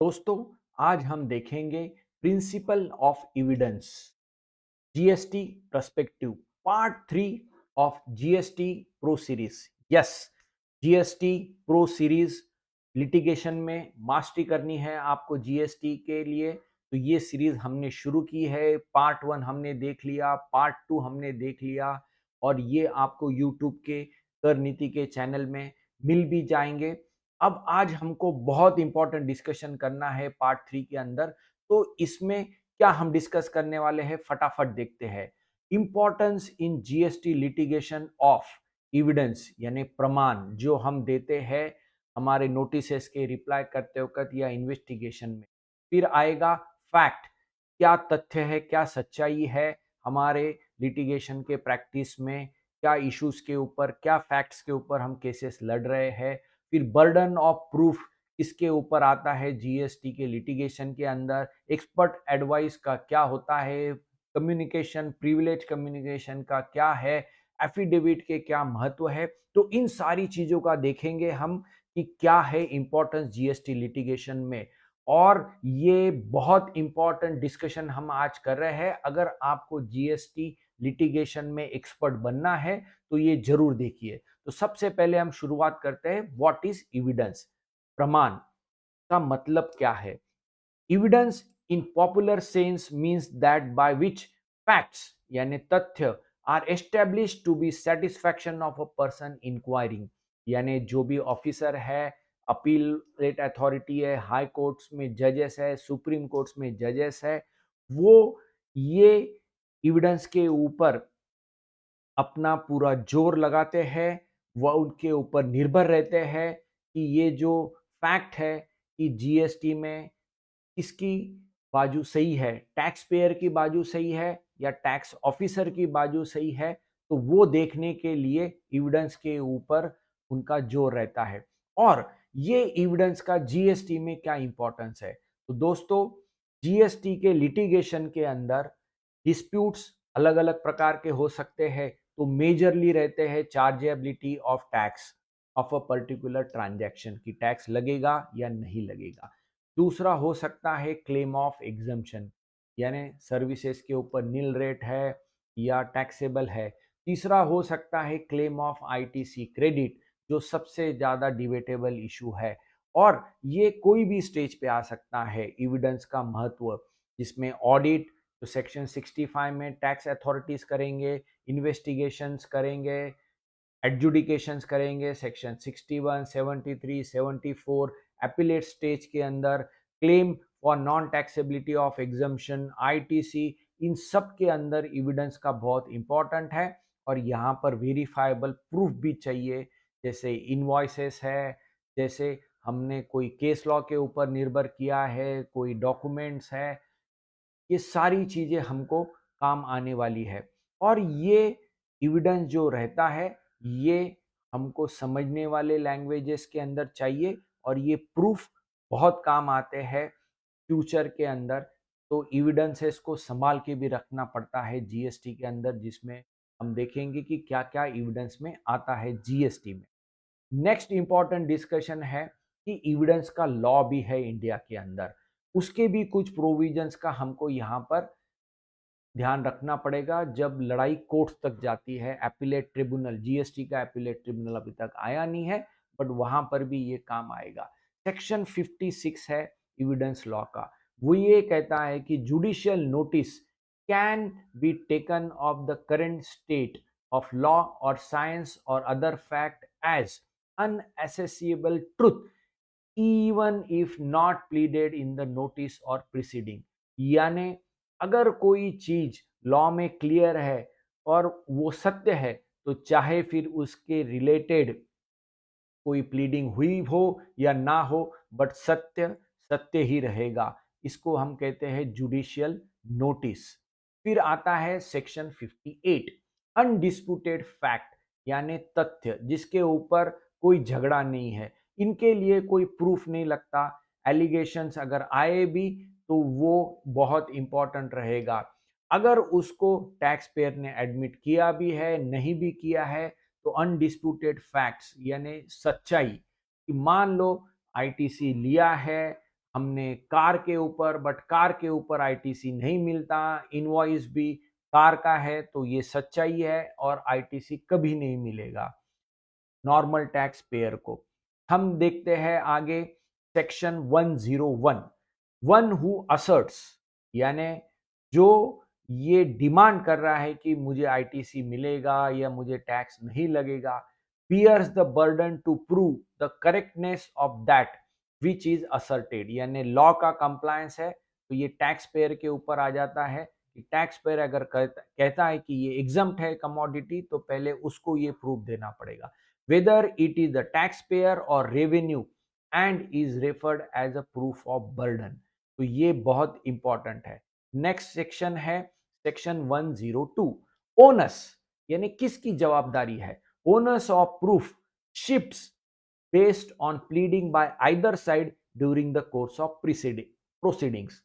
दोस्तों, आज हम देखेंगे principle of evidence GST perspective part 3 of GST pro series. Yes, GST pro series litigation में मास्टरी करनी है आपको जीएसटी के लिए। तो ये सीरीज हमने शुरू की है। पार्ट 1 हमने देख लिया, पार्ट 2 हमने देख लिया और ये आपको यूट्यूब के करनीति के चैनल में मिल भी जाएंगे। अब आज हमको बहुत इंपॉर्टेंट डिस्कशन करना है पार्ट 3 के अंदर। तो इसमें क्या हम डिस्कस करने वाले हैं, फटाफट देखते हैं। Importance in GST litigation of evidence, यानी प्रमाण जो हम देते हैं हमारे नोटिसेस के रिप्लाई करते वक्त या इन्वेस्टिगेशन में। फिर आएगा फैक्ट, क्या तथ्य है, क्या सच्चाई है हमारे लिटिगेशन के प्रैक्टिस में, क्या इश्यूज के ऊपर, क्या फैक्ट्स के ऊपर हम केसेस लड़ रहे हैं। फिर बर्डन ऑफ प्रूफ इसके ऊपर आता है जीएसटी के लिटिगेशन के अंदर। एक्सपर्ट एडवाइस का क्या होता है, कम्युनिकेशन, प्रिविलेज कम्युनिकेशन का क्या है, एफिडेविट के क्या महत्व है। तो इन सारी चीजों का देखेंगे हम कि क्या है इंपॉर्टेंस जीएसटी लिटिगेशन में। और ये बहुत इंपॉर्टेंट डिस्कशन हम आज कर रहे हैं। अगर आपको जीएसटी लिटिगेशन में एक्सपर्ट बनना है तो ये जरूर देखिए। तो सबसे पहले हम शुरुआत करते हैं, व्हाट इज एविडेंस। प्रमाण का मतलब क्या है। Evidence in popular sense means that by which facts यानी तथ्य are establish to be satisfaction of a person inquiring, यानी जो भी ऑफिसर है, अपीलेट अथॉरिटी है, हाई कोर्ट्स में जजेस है, सुप्रीम कोर्ट्स में जजेस है, वो ये एविडेंस के ऊपर अपना पूरा जोर लगाते हैं, वह उनके ऊपर निर्भर रहते हैं कि ये जो फैक्ट है कि जीएसटी में किसकी बाजू सही है, टैक्स पेयर की बाजू सही है या टैक्स ऑफिसर की बाजू सही है। तो वो देखने के लिए एविडेंस के ऊपर उनका जोर रहता है। और ये एविडेंस का जीएसटी में क्या इंपॉर्टेंस है। तो दोस्तों, जीएसटी के लिटिगेशन के अंदर डिस्प्यूट्स अलग अलग प्रकार के हो सकते हैं। तो मेजरली रहते हैं chargeability of tax of a particular transaction, की टैक्स लगेगा या नहीं लगेगा। दूसरा हो सकता है क्लेम ऑफ एग्जम्पशन, यानी सर्विसेज के ऊपर नील रेट है या टैक्सेबल है। तीसरा हो सकता है क्लेम ऑफ आईटीसी क्रेडिट, जो सबसे ज़्यादा डिबेटेबल इशू है। और ये कोई भी स्टेज पे आ सकता है एविडेंस का महत्व, जिसमें ऑडिट तो सेक्शन 65 में टैक्स अथॉरिटीज करेंगे, इन्वेस्टिगेशंस करेंगे, एडजुडिकेशंस करेंगे सेक्शन 61, 73, 74। एपिलेट स्टेज के अंदर claim for non taxability of exemption, ITC, इन सब के अंदर एविडेंस का बहुत इंपॉर्टेंट है। और यहाँ पर वेरीफाइबल प्रूफ भी चाहिए, जैसे इनवॉइसेस है, जैसे हमने कोई केस लॉ के ऊपर निर्भर किया है, कोई डॉक्यूमेंट्स है। ये सारी चीजें हमको काम आने वाली है। और ये एविडेंस जो रहता है, ये हमको समझने वाले लैंग्वेजेस के अंदर चाहिए और ये प्रूफ बहुत काम आते हैं फ्यूचर के अंदर। तो एविडेंसेस को संभाल के भी रखना पड़ता है जीएसटी के अंदर, जिसमें हम देखेंगे कि क्या क्या एविडेंस में आता है जीएसटी में। नेक्स्ट इंपॉर्टेंट डिस्कशन है कि एविडेंस का लॉ भी है इंडिया के अंदर। उसके भी कुछ प्रोविजंस का हमको यहाँ पर ध्यान रखना पड़ेगा जब लड़ाई कोर्ट तक जाती है। एपिलेट ट्रिब्यूनल, जीएसटी का एपिलेट ट्रिब्यूनल अभी तक आया नहीं है, बट वहां पर भी ये काम आएगा। सेक्शन 56 है एविडेंस लॉ का। वो ये कहता है कि judicial notice can be taken of the current state of law और साइंस और other fact as unassailable truth even if not pleaded in the notice और प्रिसीडिंग। यानी अगर कोई चीज लॉ में क्लियर है और वो सत्य है, तो चाहे फिर उसके रिलेटेड कोई प्लीडिंग हुई हो या ना हो, बट सत्य सत्य ही रहेगा। इसको हम कहते हैं जुडिशियल नोटिस। फिर आता है सेक्शन 58, अनडिस्प्यूटेड फैक्ट, यानी तथ्य जिसके ऊपर कोई झगड़ा नहीं है, इनके लिए कोई प्रूफ नहीं लगता। एलिगेशंस अगर आए भी तो वो बहुत इंपॉर्टेंट रहेगा। अगर उसको टैक्स पेयर ने एडमिट किया भी है, नहीं भी किया है, तो अनडिस्प्यूटेड फैक्ट्स यानी सच्चाई कि मान लो आईटीसी लिया है, हमने कार के ऊपर, बट कार के ऊपर आईटीसी नहीं मिलता, इनवॉइस भी कार का है, तो ये सच्चाई है और आईटीसी कभी नहीं मिलेगा नॉर्मल टैक्स पेयर को। हम देखते हैं आगे सेक्शन 101, वन हु असर्ट्स, यानी जो ये डिमांड कर रहा है कि मुझे आईटीसी मिलेगा या मुझे टैक्स नहीं लगेगा, bears the burden to prove the correctness of that which is asserted, यानी लॉ का कंप्लायंस है तो ये टैक्स पेयर के ऊपर आ जाता है कि टैक्स पेयर अगर कहता है कि ये एग्जम्प्ट है कमोडिटी, तो पहले उसको ये प्रूफ देना पड़ेगा whether it is the taxpayer or revenue and is referred as a proof of burden। तो ये बहुत इंपॉर्टेंट है। नेक्स्ट सेक्शन है सेक्शन 102, ओनस, यानी किसकी जवाबदारी है। Onus of proof shifts based on pleading bye either side during the course of proceedings.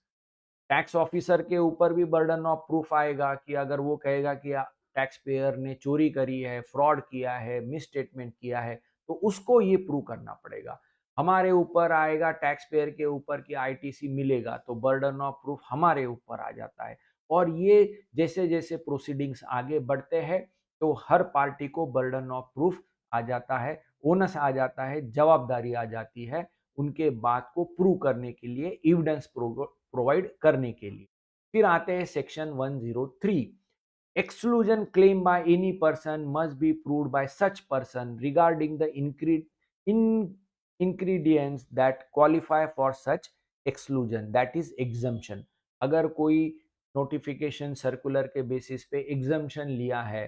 Tax officer के ऊपर भी बर्डन ऑफ प्रूफ आएगा कि अगर वो कहेगा कि टैक्स पेयर ने चोरी करी है, फ्रॉड किया है, मिस स्टेटमेंट किया है, तो उसको ये प्रूव करना पड़ेगा। हमारे ऊपर आएगा टैक्स पेयर के ऊपर कि आईटीसी मिलेगा, तो बर्डन ऑफ प्रूफ हमारे ऊपर आ जाता है। और ये जैसे जैसे प्रोसीडिंग्स आगे बढ़ते हैं तो हर पार्टी को बर्डन ऑफ प्रूफ आ जाता है, ओनस आ जाता है, जवाबदारी आ जाती है उनके बात को प्रूव करने के लिए, एविडेंस प्रोवाइड करने के लिए। फिर आते हैं section 103, exclusion claim by any person must be proved by such person regarding the ingredients that qualify for such exclusion, that is exemption। अगर कोई नोटिफिकेशन सर्कुलर के बेसिस पे एग्जम्पशन लिया है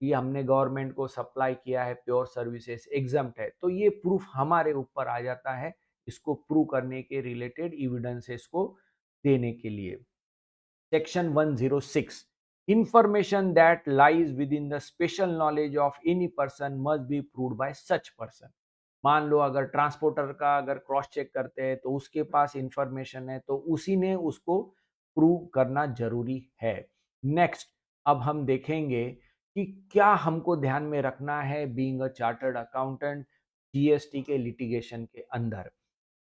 कि हमने गवर्नमेंट को सप्लाई किया है प्योर सर्विसेज, एग्जम्प्ट है, तो ये प्रूफ हमारे ऊपर आ जाता है इसको प्रूव करने के रिलेटेड एविडेंसेस को देने के लिए। Section 106, information that lies within the special knowledge of any person must be proved by such person। मान लो अगर ट्रांसपोर्टर का अगर क्रॉस चेक करते हैं तो उसके पास इंफॉर्मेशन है तो उसी ने उसको प्रूव करना जरूरी है। नेक्स्ट, अब हम देखेंगे कि क्या हमको ध्यान में रखना है being a chartered accountant GST के लिटिगेशन के अंदर।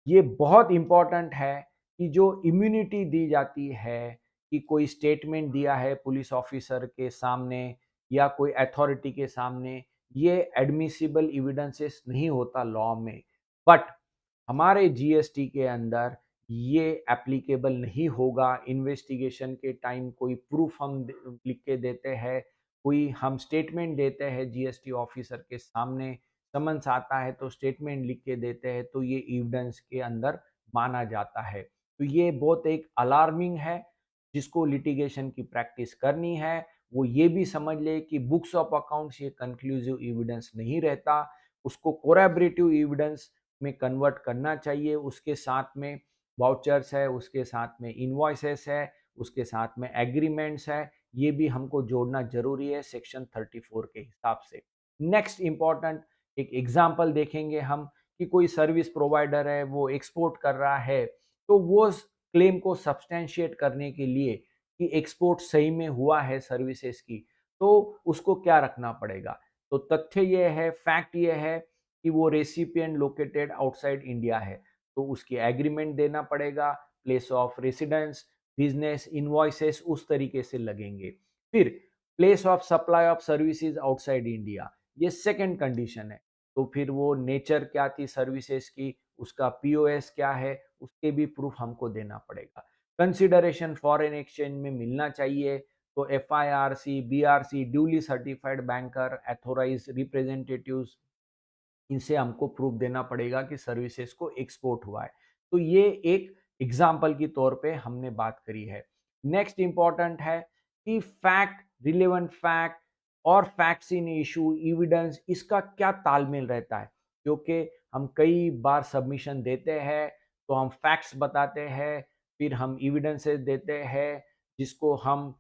ये बहुत इंपॉर्टेंट है कि जो इम्यूनिटी दी जाती है कि कोई स्टेटमेंट दिया है पुलिस ऑफिसर के सामने या कोई अथॉरिटी के सामने, ये एडमिसिबल एविडेंसेस नहीं होता लॉ में, बट हमारे जीएसटी के अंदर ये एप्लीकेबल नहीं होगा। इन्वेस्टिगेशन के टाइम कोई प्रूफ हम लिख के देते हैं, कोई हम स्टेटमेंट देते हैं जीएसटी ऑफिसर के सामने, समन्स आता है तो स्टेटमेंट लिख के देते हैं, तो ये एविडेंस के अंदर माना जाता है। तो ये बहुत एक अलार्मिंग है। जिसको लिटिगेशन की प्रैक्टिस करनी है वो ये भी समझ ले कि बुक्स ऑफ अकाउंट्स ये कंक्लूसिव एविडेंस नहीं रहता, उसको कोरैबोरेटिव एविडेंस में कन्वर्ट करना चाहिए। उसके साथ में वाउचर्स है, उसके साथ में इनवॉइसेस है, उसके साथ में एग्रीमेंट्स है, ये भी हमको जोड़ना जरूरी है सेक्शन 34 के हिसाब से। नेक्स्ट इंपॉर्टेंट एक एग्जाम्पल देखेंगे हम कि कोई सर्विस प्रोवाइडर है वो एक्सपोर्ट कर रहा है, तो वो क्लेम को सब्सटेंशिएट करने के लिए कि एक्सपोर्ट सही में हुआ है सर्विसेज की, तो उसको क्या रखना पड़ेगा। तो तथ्य ये है, फैक्ट ये है कि वो रेसिपिएंट लोकेटेड आउटसाइड इंडिया है, तो उसकी एग्रीमेंट देना पड़ेगा, place of residence, business invoices उस तरीके से लगेंगे। फिर place of supply of services outside India, ये सेकंड कंडीशन है। तो फिर वो नेचर क्या थी सर्विसेज की, उसका पीओएस क्या है, उसके भी प्रूफ हमको देना पड़ेगा। कंसिडरेशन फॉरेन एक्सचेंज में मिलना चाहिए, तो FIRC, BRC, duly certified banker, authorised representatives, इनसे हमको प्रूफ देना पड़ेगा कि सर्विसेज को एक्सपोर्ट हुआ है। तो ये एक एग्जाम्पल की तौर पे हमने बात करी है। नेक्स्ट इंपॉर्टेंट है कि फैक्ट, रिलेवेंट फैक्ट और फैक्ट्स इन इशू, एविडेंस, इसका क्या तालमेल रहता है, क्योंकि हम कई बार सबमिशन देते हैं तो हम फैक्ट्स बताते हैं, फिर हम एविडेंसेस देते हैं जिसको हम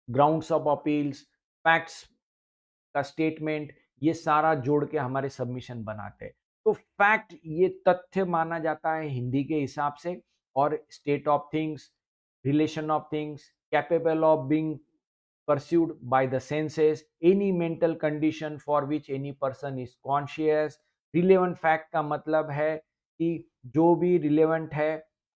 ग्राउंड्स ऑफ अपील्स, फैक्ट्स का स्टेटमेंट, ये सारा जोड़ के हमारे सबमिशन बनाते हैं। तो फैक्ट ये तथ्य माना जाता है हिंदी के हिसाब से, और state of things, relation of things, capable of being pursued by the senses, any mental condition for which any person is conscious। relevant fact का मतलब है कि जो भी relevant है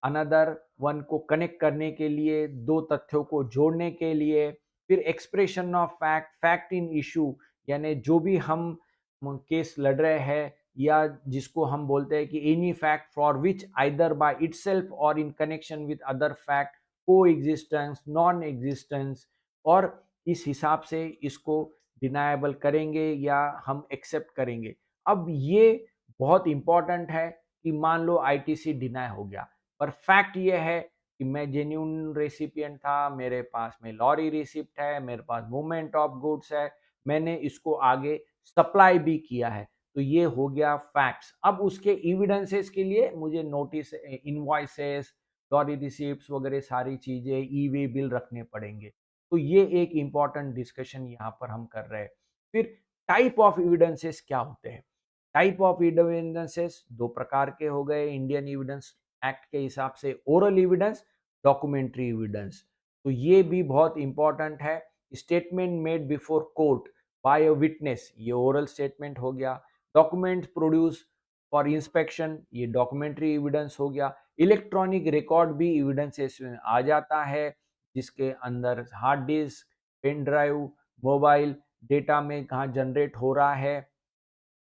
अनदर वन को कनेक्ट करने के लिए, दो तथ्यों को जोड़ने के लिए, फिर expression of fact, fact in issue, यानी जो भी हम केस लड़ रहे हैं या जिसको हम बोलते हैं कि any fact for which either by itself और in connection with other fact को एग्जिस्टेंस, नॉन एग्जिस्टेंस, और इस हिसाब से इसको डिनायबल करेंगे या हम एक्सेप्ट करेंगे। अब ये बहुत इंपॉर्टेंट है कि मान लो आईटीसी डिनाय हो गया, पर फैक्ट ये है कि मैं जेन्यून रेसिपिएंट था, मेरे पास में लॉरी रिसिप्ट है, मेरे पास मूवमेंट ऑफ गुड्स है, मैंने इसको आगे सप्लाई भी किया है, तो ये हो गया फैक्ट्स। अब उसके एविडेंसेस के लिए मुझे नोटिस, इनवॉइसेस, लॉरी रिसिप्ट्स वगैरह सारी चीजें, ई वे बिल रखने पड़ेंगे। तो ये एक इंपॉर्टेंट डिस्कशन यहाँ पर हम कर रहे हैं। फिर टाइप ऑफ एविडेंसेस क्या होते हैं? टाइप ऑफ एविडेंसेस दो प्रकार के हो गए इंडियन एविडेंस एक्ट के हिसाब से, ओरल एविडेंस, डॉक्यूमेंट्री एविडेंस। तो ये भी बहुत इंपॉर्टेंट है। Statement made before court by a witness, ये ओरल स्टेटमेंट हो गया। डॉक्यूमेंट प्रोड्यूस फॉर इंस्पेक्शन, ये डॉक्यूमेंट्री एविडेंस हो गया। इलेक्ट्रॉनिक रिकॉर्ड भी एविडेंसेस में आ जाता है, जिसके अंदर hard disk, pen drive, mobile data में कहाँ जनरेट हो रहा है,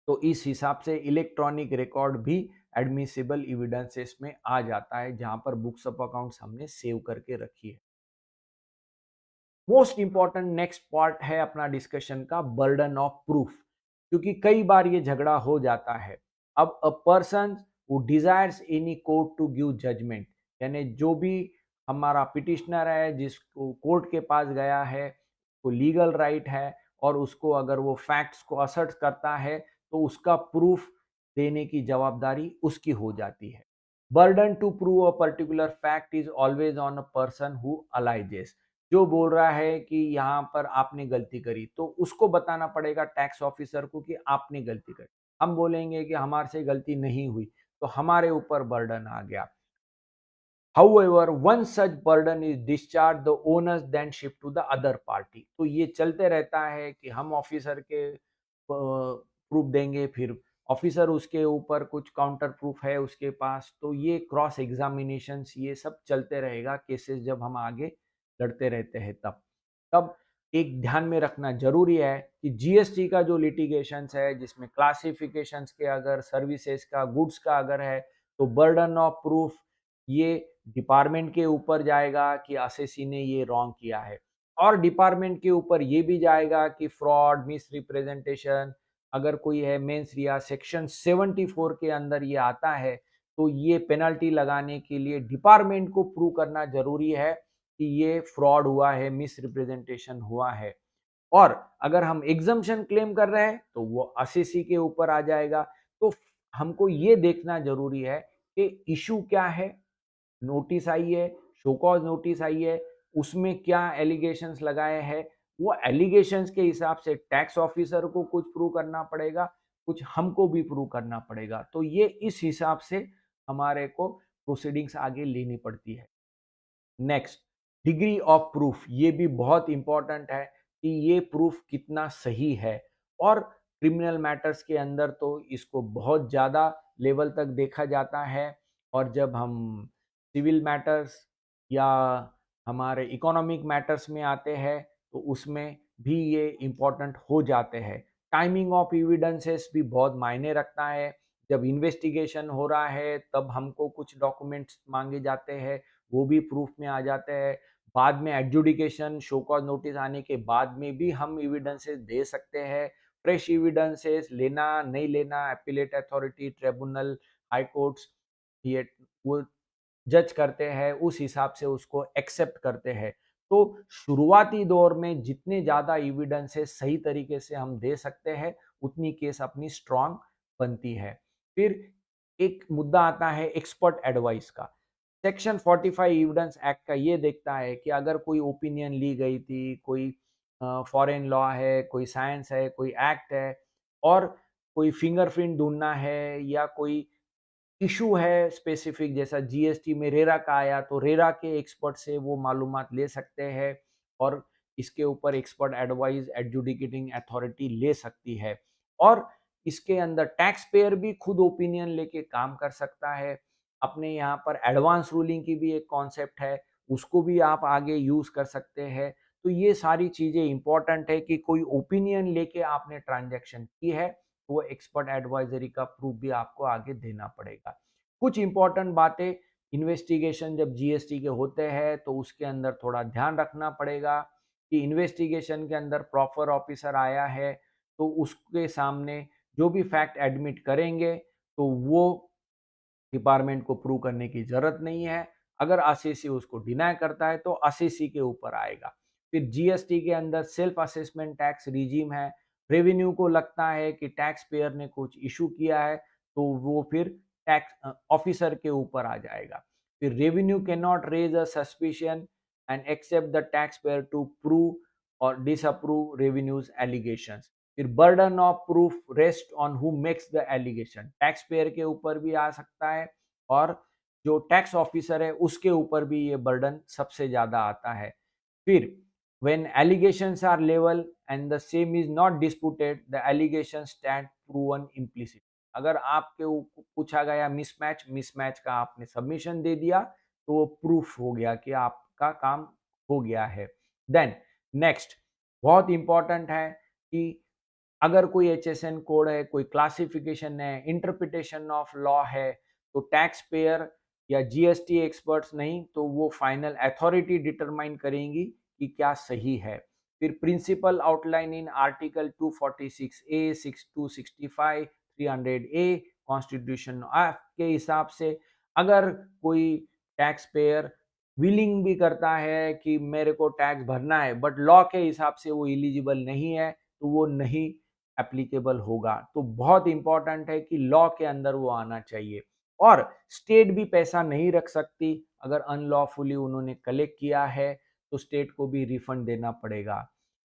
तो इस हिसाब से इलेक्ट्रॉनिक रिकॉर्ड भी एडमिसिबल एविडेंसेस में आ जाता है, जहां पर बुक्स ऑफ अकाउंट्स हमने सेव करके रखी है। मोस्ट इंपॉर्टेंट नेक्स्ट पार्ट है अपना डिस्कशन का, बर्डन ऑफ प्रूफ, क्योंकि कई बार ये झगड़ा हो जाता है। अब a person who desires any court to give judgement, यानी जो भी हमारा पिटिशनर है, जिसको कोर्ट के पास गया है, को लीगल राइट है, और उसको अगर वो फैक्ट्स को असर्ट करता है तो उसका प्रूफ देने की जवाबदारी उसकी हो जाती है। Burden to prove a particular fact is always on a person who alleges, जो बोल रहा है कि यहाँ पर आपने गलती करी, तो उसको बताना पड़ेगा टैक्स ऑफिसर को कि आपने गलती करी। हम बोलेंगे कि हमारे से गलती नहीं हुई, तो हमारे ऊपर बर्डन आ गया। However, once such burden is discharged, the owners then shift to the other party। तो ये चलते रहता है कि हम ऑफिसर के प्रूफ देंगे, फिर ऑफिसर उसके ऊपर कुछ काउंटर प्रूफ है उसके पास, तो ये क्रॉस एग्जामिनेशन ये सब चलते रहेगा केसेस जब हम आगे लड़ते रहते हैं। तब एक ध्यान में रखना जरूरी है कि जीएसटी का जो लिटिगेशन है, जिसमें क्लासिफिकेशंस के अगर सर्विसेज का, गुड्स का अगर है, तो बर्डन ऑफ प्रूफ ये डिपार्टमेंट के ऊपर जाएगा कि असेसी ने ये रॉन्ग किया है, और डिपार्टमेंट के ऊपर ये भी जाएगा कि फ्रॉड, मिस रिप्रेजेंटेशन अगर कोई है, मेंस रिया सेक्शन 74 के अंदर ये आता है, तो ये पेनल्टी लगाने के लिए डिपार्टमेंट को प्रूव करना जरूरी है कि ये फ्रॉड हुआ है, मिस रिप्रेजेंटेशन हुआ है। और अगर हम एग्जम्पशन क्लेम कर रहे हैं तो वो असेसी के ऊपर आ जाएगा। तो हमको ये देखना जरूरी है कि इशू क्या है, नोटिस आई है, शो कॉज नोटिस आई है, उसमें क्या एलिगेशंस लगाए हैं, वो एलिगेशंस के हिसाब से टैक्स ऑफिसर को कुछ प्रूव करना पड़ेगा, कुछ हमको भी प्रूव करना पड़ेगा। तो ये इस हिसाब से हमारे को प्रोसीडिंग्स आगे लेनी पड़ती है। नेक्स्ट, डिग्री ऑफ प्रूफ, ये भी बहुत इंपॉर्टेंट है कि ये प्रूफ कितना सही है। और क्रिमिनल मैटर्स के अंदर तो इसको बहुत ज़्यादा लेवल तक देखा जाता है, और जब हम सिविल मैटर्स या हमारे इकोनॉमिक मैटर्स में आते हैं तो उसमें भी ये इम्पोर्टेंट हो जाते हैं। टाइमिंग ऑफ एविडेंसेस भी बहुत मायने रखता है। जब इन्वेस्टिगेशन हो रहा है तब हमको कुछ डॉक्यूमेंट्स मांगे जाते हैं, वो भी प्रूफ में आ जाते हैं। बाद में एडजुडिकेशन, शो कॉज नोटिस आने के बाद में भी हम एविडेंसेस दे सकते हैं। फ्रेश एविडेंसेस लेना नहीं लेना, appellate authority, tribunal, high courts, ये वो जज करते हैं, उस हिसाब से उसको एक्सेप्ट करते हैं। तो शुरुआती दौर में जितने ज़्यादा एविडेंसेस सही तरीके से हम दे सकते हैं, उतनी केस अपनी स्ट्रांग बनती है। फिर एक मुद्दा आता है एक्सपर्ट एडवाइस का। सेक्शन 45 एविडेंस एक्ट का ये देखता है कि अगर कोई ओपिनियन ली गई थी, कोई फॉरेन लॉ है, कोई साइंस है, कोई एक्ट है, और कोई फिंगरप्रिंट ढूंढना है, या कोई इशू है स्पेसिफिक, जैसा जीएसटी में रेरा का आया, तो रेरा के एक्सपर्ट से वो मालूमात ले सकते हैं, और इसके ऊपर एक्सपर्ट एडवाइस एडजुडिकेटिंग अथॉरिटी ले सकती है। और इसके अंदर टैक्स पेयर भी खुद ओपिनियन लेके काम कर सकता है। अपने यहाँ पर एडवांस रूलिंग की भी एक कॉन्सेप्ट है, उसको भी आप आगे यूज कर सकते हैं। तो ये सारी चीजें इंपॉर्टेंट है कि कोई ओपिनियन लेके आपने ट्रांजैक्शन की है तो वो एक्सपर्ट एडवाइजरी का प्रूफ भी आपको आगे देना पड़ेगा। कुछ इंपॉर्टेंट बातें, इन्वेस्टिगेशन जब जीएसटी के होते हैं तो उसके अंदर थोड़ा ध्यान रखना पड़ेगा कि इन्वेस्टिगेशन के अंदर प्रॉपर ऑफिसर आया है तो उसके सामने जो भी फैक्ट एडमिट करेंगे तो वो डिपार्टमेंट को प्रूव करने की जरूरत नहीं है। अगर आरसीसी उसको डिनाई करता है तो आरसीसी के ऊपर आएगा। फिर जीएसटी के अंदर सेल्फ असेसमेंट टैक्स रिजीम है। रेवेन्यू को लगता है कि टैक्स पेयर ने कुछ इशू किया है तो वो फिर टैक्स ऑफिसर के ऊपर आ जाएगा। फिर revenue cannot raise a suspicion and except the tax payer to prove or disapprove revenue's allegations. फिर burden of proof rest on who makes the allegation, tax payer के ऊपर भी आ सकता है और जो टैक्स ऑफिसर है उसके ऊपर भी ये बर्डन सबसे ज्यादा आता है। फिर when allegations are level and the same is not disputed the allegations stand proven implicit। अगर आपके पूछा गया मिसमैच, मिसमैच का आपने सबमिशन दे दिया तो वो प्रूफ हो गया कि आपका काम हो गया है। देन नेक्स्ट बहुत इंपॉर्टेंट है कि अगर कोई एचएसएन कोड है, कोई क्लासिफिकेशन है, इंटरप्रिटेशन ऑफ लॉ है तो टैक्स पेयर या जीएसटी एक्सपर्ट्स नहीं तो वो फाइनल अथॉरिटी डिटरमाइन करेंगी कि क्या सही है। फिर principle outline in article 246A 6265 300A constitution के हिसाब से अगर कोई टैक्स पेयर विलिंग भी करता है कि मेरे को टैक्स भरना है बट लॉ के हिसाब से वो इलिजिबल नहीं है तो वो नहीं एप्लीकेबल होगा। तो बहुत इंपॉर्टेंट है कि लॉ के अंदर वो आना चाहिए। और स्टेट भी पैसा नहीं रख सकती, अगर अनलॉफुली उन्होंने कलेक्ट किया है तो स्टेट को भी रिफंड देना पड़ेगा।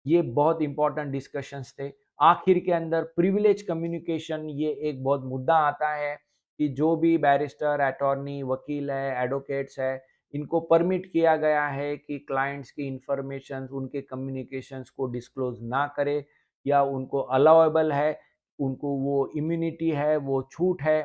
ये बहुत इंपॉर्टेंट डिस्कशंस थे। आखिर के अंदर प्रिविलेज कम्युनिकेशन, ये एक बहुत मुद्दा आता है कि जो भी बैरिस्टर, अटॉर्नी, वकील है, एडवोकेट्स है, इनको परमिट किया गया है कि क्लाइंट्स की इंफॉर्मेशन, उनके कम्युनिकेशंस को डिस्क्लोज ना करे या उनको अलाउएबल है, उनको वो इम्यूनिटी है, वो छूट है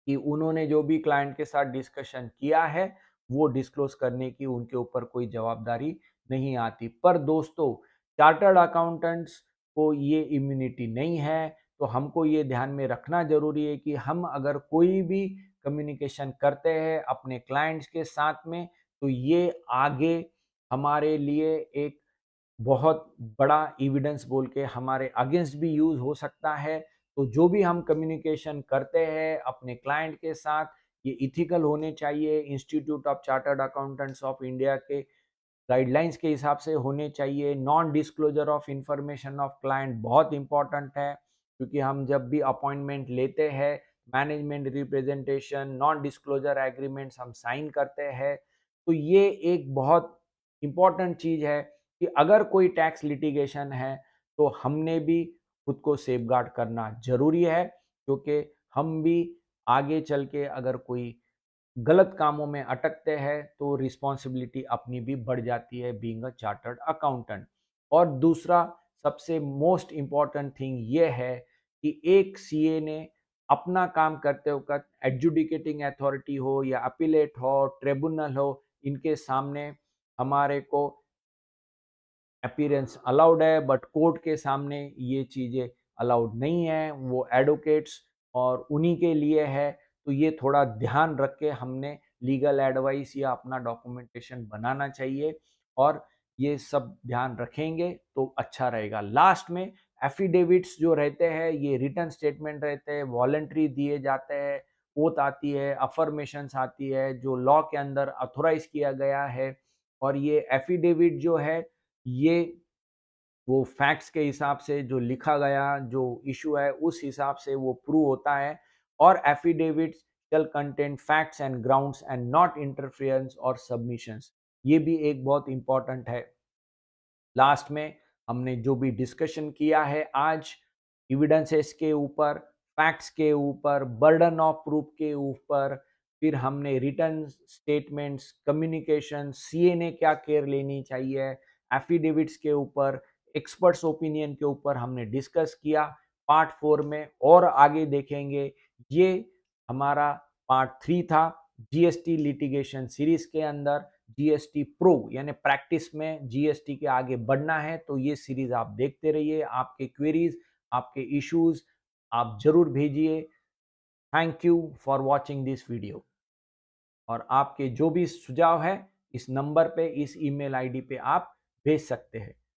कि उन्होंने जो भी क्लाइंट के साथ डिस्कशन किया है वो डिस्क्लोज करने की उनके ऊपर कोई जवाबदारी नहीं आती। पर दोस्तों चार्टर्ड अकाउंटेंट्स को ये इम्यूनिटी नहीं है, तो हमको ये ध्यान में रखना जरूरी है कि हम अगर कोई भी कम्युनिकेशन करते हैं अपने क्लाइंट्स के साथ में तो ये आगे हमारे लिए एक बहुत बड़ा एविडेंस बोल के हमारे अगेंस्ट भी यूज हो सकता है। तो जो भी हम कम्युनिकेशन करते हैं अपने क्लाइंट के साथ ये इथिकल होने चाहिए, institute of chartered accountants of India के गाइडलाइंस के हिसाब से होने चाहिए। Non disclosure of information of client बहुत इंपॉर्टेंट है क्योंकि हम जब भी अपॉइंटमेंट लेते हैं management representation, non disclosure agreements हम साइन करते हैं तो ये एक बहुत इंपॉर्टेंट चीज है कि अगर कोई टैक्स लिटिगेशन है तो हमने भी खुद को सेफगार्ड करना जरूरी है क्योंकि हम भी आगे चल के अगर कोई गलत कामों में अटकते हैं तो रिस्पॉन्सिबिलिटी अपनी भी बढ़ जाती है बीइंग अ चार्टर्ड अकाउंटेंट। और दूसरा सबसे मोस्ट इम्पॉर्टेंट थिंग ये है कि एक सीए ने अपना काम करते वक्त एडजुडिकेटिंग अथॉरिटी हो या अपीलेट हो, ट्रिब्यूनल हो, इनके सामने हमारे को अपीयरेंस अलाउड है बट कोर्ट के सामने ये चीज़ें अलाउड नहीं है, वो एडवोकेट्स और उन्हीं के लिए है। तो ये थोड़ा ध्यान रख के हमने लीगल एडवाइस या अपना डॉक्यूमेंटेशन बनाना चाहिए और ये सब ध्यान रखेंगे तो अच्छा रहेगा। लास्ट में एफिडेविट्स जो रहते हैं ये रिटर्न स्टेटमेंट रहते हैं, वॉलंटरी दिए जाते हैं, ओथ आती है, अफर्मेशंस आती है जो लॉ के अंदर ऑथोराइज किया गया है। और ये एफिडेविट जो है ये वो फैक्ट्स के हिसाब से जो लिखा गया जो इशू है उस हिसाब से वो प्रूव होता है। और affidavits shall contain facts and grounds and not interference or submissions, ये भी एक बहुत इंपॉर्टेंट है। लास्ट में हमने जो भी डिस्कशन किया है आज एविडेंसेस के ऊपर, फैक्ट्स के ऊपर, बर्डन ऑफ प्रूफ के ऊपर, फिर हमने रिटर्न स्टेटमेंट्स, कम्युनिकेशन, सीए ने क्या केयर लेनी चाहिए, एफिडेविट्स के ऊपर, एक्सपर्ट्स ओपिनियन के ऊपर हमने डिस्कस किया पार्ट 4 में और आगे देखेंगे। ये हमारा पार्ट 3 था जीएसटी लिटिगेशन सीरीज के अंदर जीएसटी प्रो यानी प्रैक्टिस में जीएसटी के आगे बढ़ना है तो ये सीरीज आप देखते रहिए। आपके क्वेरीज, आपके इश्यूज आप जरूर भेजिए। Thank you for watching this video. और आपके जो भी सुझाव है इस नंबर पे, इस ईमेल आईडी पे आप भेज सकते हैं।